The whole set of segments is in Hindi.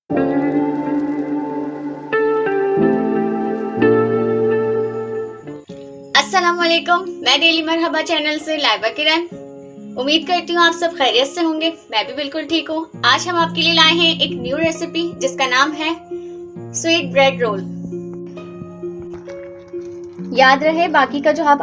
अस्सलाम वालेकुम, मैं डेली मरहबा चैनल से लाइबा किरण। उम्मीद करती हूँ आप सब खैरियत से होंगे। मैं भी बिल्कुल ठीक हूँ। आज हम आपके लिए लाए हैं एक न्यू रेसिपी जिसका नाम है स्वीट ब्रेड रोल। याद रहे बाकी का जो आप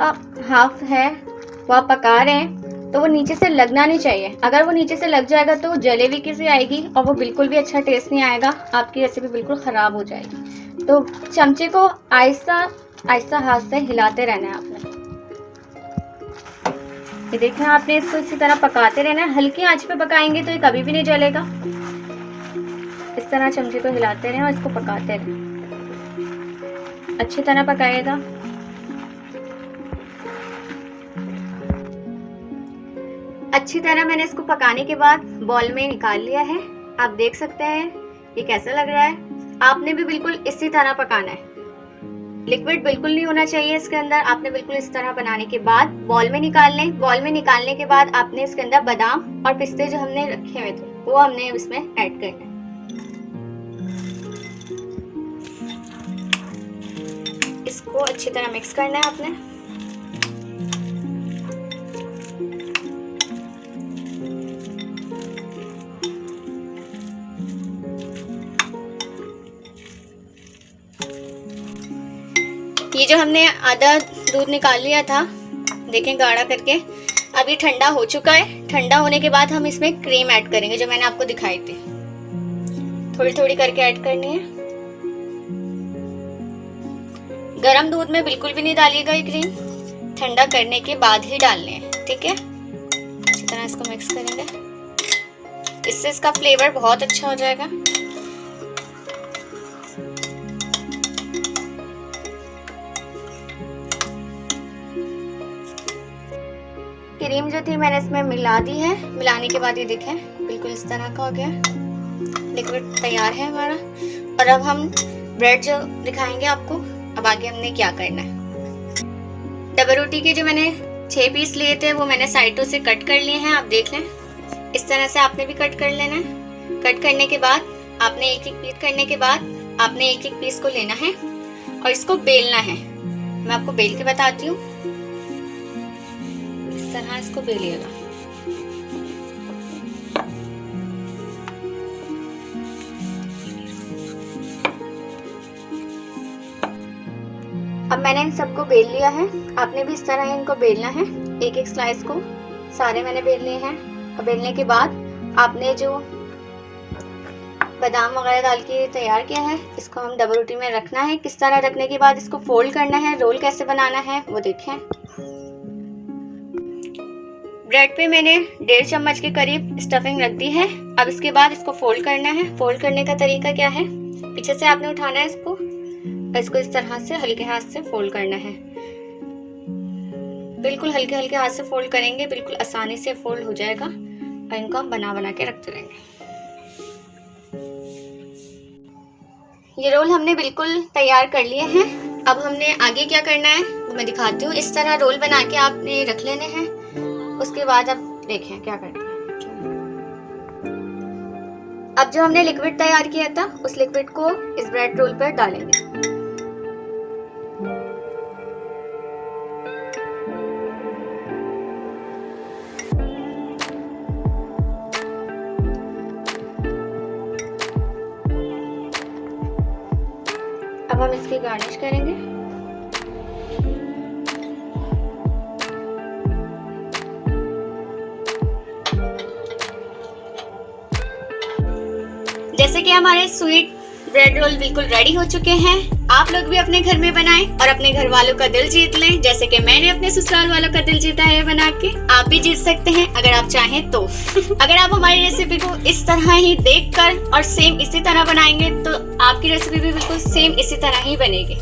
हाफ है वो आप पका रहे हैं तो वो नीचे से लगना नहीं चाहिए। अगर वो नीचे से लग जाएगा तो जलेबी कैसी आएगी और वो बिल्कुल भी अच्छा टेस्ट नहीं आएगा, आपकी रेसिपी बिल्कुल ख़राब हो जाएगी। तो चमचे को आहिस्ता आहिस्ता हाथ से हिलाते रहना है आपने। ये देखें, आपने इसको इसी तरह पकाते रहना है। हल्की आंच पे पकाएंगे तो ये कभी भी नहीं जलेगा। इस तरह चमचे को हिलाते रहें और इसको पकाते रहें। अच्छी तरह पकाइएगा। अच्छी तरह मैंने इसको पकाने के बाद बॉल में निकाल लिया है। आप देख सकते हैं ये कैसा लग रहा है। आपने भी बिल्कुल इसी तरह पकाना है। लिक्विड बिल्कुल नहीं होना चाहिए इसके अंदर। आपने बिल्कुल इस तरह बनाने के बाद बॉल में निकाल लें। बॉल में निकालने के बाद आपने इसके अंदर बादाम और पिस्ते जो हमने रखे हुए थे वो हमने इसमें ऐड करना है। इसको अच्छी तरह मिक्स करना है आपने। ये जो हमने आधा दूध निकाल लिया था, देखें गाढ़ा करके, अब ये ठंडा हो चुका है। ठंडा होने के बाद हम इसमें क्रीम ऐड करेंगे जो मैंने आपको दिखाई थी। थोड़ी थोड़ी करके ऐड करनी है। गरम दूध में बिल्कुल भी नहीं डालिएगा ये क्रीम, ठंडा करने के बाद ही डालने हैं, ठीक है। अच्छी तरह इसको मिक्स करेंगे, इससे इसका फ्लेवर बहुत अच्छा हो जाएगा। क्रीम जो थी मैंने इसमें मिला दी है। मिलाने के बाद ये देखें बिल्कुल इस तरह का हो गया। लिक्विड तैयार है हमारा। और अब हम ब्रेड जो दिखाएंगे आपको। अब आगे हमने क्या करना है। डबल रोटी के जो मैंने 6 पीस लिए थे वो मैंने साइडों से कट कर लिए हैं। आप देख लें, इस तरह से आपने भी कट कर लेना है। कट करने के बाद आपने एक एक पीस को लेना है और इसको बेलना है। मैं आपको बेल के बताती हूँ। इस तरह इसको बेलिएगा। अब मैंने इन सबको बेल लिया है। आपने भी इस तरह इनको बेलना है। एक एक स्लाइस को सारे मैंने बेल लिए हैं। अब बेलने के बाद आपने जो बादाम वगैरह डाल के तैयार किया है इसको हम डबल रोटी में रखना है। किस तरह रखने के बाद इसको फोल्ड करना है। रोल कैसे बनाना है वो देखें। ब्रेड पे मैंने 1.5 चम्मच के करीब स्टफिंग रख दी है। अब इसके बाद इसको फोल्ड करना है। फोल्ड करने का तरीका क्या है, पीछे से आपने उठाना है इसको इस तरह से हल्के हाथ से फोल्ड करना है। बिल्कुल हल्के हल्के हाथ से फोल्ड करेंगे, बिल्कुल आसानी से फोल्ड हो जाएगा। और इनको हम बना बना के रखते रहेंगे। ये रोल हमने बिल्कुल तैयार कर लिए हैं। अब हमने आगे क्या करना है वो मैं दिखाती हूँ। इस तरह रोल बना के आपने रख लेने हैं। उसके बाद अब देखें क्या करते हैं। अब जो हमने लिक्विड तैयार किया था उस लिक्विड को इस ब्रेड रोल पर डालेंगे। अब हम इसकी गार्निश करेंगे। जैसे कि हमारे स्वीट ब्रेड रोल बिल्कुल रेडी हो चुके हैं। आप लोग भी अपने घर में बनाएं और अपने घर वालों का दिल जीत लें, जैसे कि मैंने अपने ससुराल वालों का दिल जीता है बना के। आप भी जीत सकते हैं अगर आप चाहें तो। अगर आप हमारी रेसिपी को इस तरह ही देखकर और सेम इसी तरह बनाएंगे तो आपकी रेसिपी भी बिल्कुल सेम इसी तरह ही बनेगी।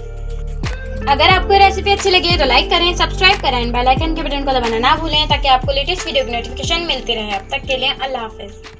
अगर आपको रेसिपी अच्छी लगी तो लाइक करें, सब्सक्राइब करें, बेल आइकन के बटन को दबाना ना भूलें ताकि आपको लेटेस्ट वीडियो की नोटिफिकेशन मिलती रहे। अब तक के लिए अल्लाह हाफिज।